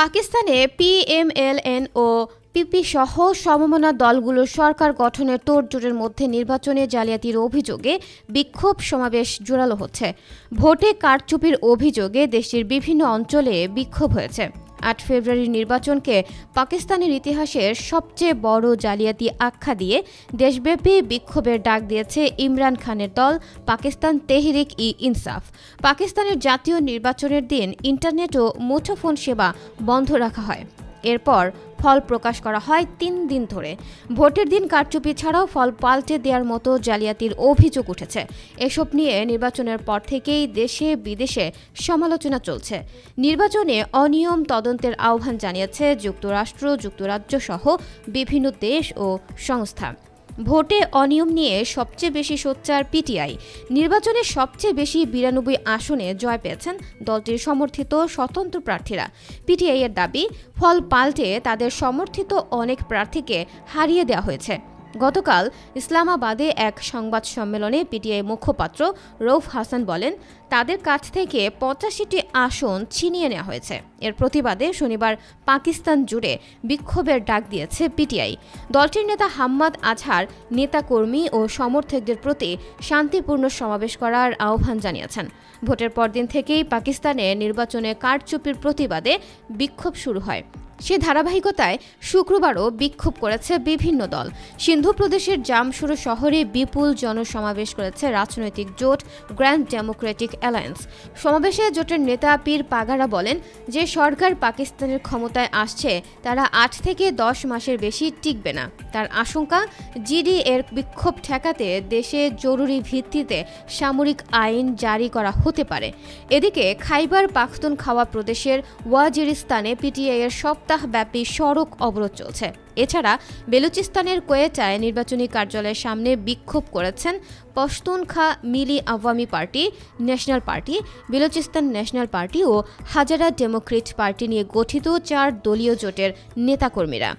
পাকিস্তানে পিএমএলএন ও পিপি সহ সমমনা দলগুলোর সরকার গঠনের তোড়জোড়ের মধ্যে নির্বাচনে জালিয়াতির অভিযোগে বিক্ষোভ সমাবেশ জোরালো হচ্ছে। ভোটে কারচুপির অভিযোগে দেশটির বিভিন্ন অঞ্চলে বিক্ষোভ হয়েছে। ৮ ফেব্রুয়ারির নির্বাচনকে পাকিস্তানের ইতিহাসের সবচেয়ে বড় জালিয়াতি আখ্যা দিয়ে দেশব্যাপী বিক্ষোভের ডাক দিয়েছে ইমরান খানের দল পাকিস্তান তেহরিক-ই-ইনসাফ। পাকিস্তানের জাতীয় নির্বাচনের দিন ইন্টারনেট ও মুঠোফোন সেবা বন্ধ রাখা হয়। এরপর ফল প্রকাশ করা হয় ৩ দিন ধরে। ভোটের দিন কারচুপি ছাড়াও ফল পাল্টে দেওয়ার মতো জালিয়াতির অভিযোগ উঠেছে। এসব নিয়ে নির্বাচনের পর থেকেই দেশে বিদেশে সমালোচনা চলছে। নির্বাচনে অনিয়ম তদন্তের আহ্বান জানিয়েছে যুক্তরাষ্ট্র, যুক্তরাজ্য সহ বিভিন্ন দেশ ও সংস্থা। ভোটে অনিয়ম নিয়ে সবচেয়ে বেশি সোচ্চার পিটিআই। নির্বাচনে সবচেয়ে বেশি ৯২ আসনে জয় পেয়েছেন দলটির সমর্থিত স্বতন্ত্র প্রার্থীরা। পিটিআই এর দাবি, ফল পাল্টে তাদের সমর্থিত অনেক প্রার্থীকে হারিয়ে দেওয়া হয়েছে। গতকাল ইসলামাবাদে এক সংবাদ সম্মেলনে পিটিআই মুখপাত্র রউফ হাসান বলেন, তাদের কাছ থেকে ৮৫টি আসন ছিনিয়ে নেওয়া হয়েছে। এর প্রতিবাদে শনিবার পাকিস্তান জুড়ে বিক্ষোভের ডাক দিয়েছে পিটিআই। দলটির নেতা হাম্মাদ আজহার নেতাকর্মী ও সমর্থকদের প্রতি শান্তিপূর্ণ সমাবেশ করার আহ্বান জানিয়েছেন। ভোটের পরদিন থেকেই পাকিস্তানে নির্বাচনে কারচুপির প্রতিবাদে বিক্ষোভ শুরু হয়। সে ধারাবাহিকতায় শুক্রবারও বিক্ষোভ করেছে বিভিন্ন দল। সিন্ধু প্রদেশের জামশুরু শহরে বিপুল জনসমাবেশ করেছে রাজনৈতিক জোট গ্র্যান্ড ডেমোক্রেটিক অ্যালায়েন্স। সমাবেশে জোটের নেতা পীর পাগারা বলেন, যে সরকার পাকিস্তানের ক্ষমতায় আসছে তারা ৮ থেকে ১০ মাসের বেশি টিকবে না। তার আশঙ্কা, জিডি এর বিক্ষোভ ঠেকাতে দেশে জরুরি ভিত্তিতে সামরিক আইন জারি করা হতে পারে। এদিকে খাইবার পাখতুনখাওয়া প্রদেশের ওয়াজিরিস্তানে পিটিআই এর সপ্তাহব্যাপী সড়ক অবরোধ চলছে। এছাড়া বেলুচিস্তানের কোয়েটায় নির্বাচনী কার্যালয়ের সামনে বিক্ষোভ করেছেন Pashtunkhwa Milli Awami party, national party, Balochistan national party ও হাজারা ডেমোক্রেট পার্টি নিয়ে গঠিত ৪ দলীয় জোটের নেতাকর্মীরা।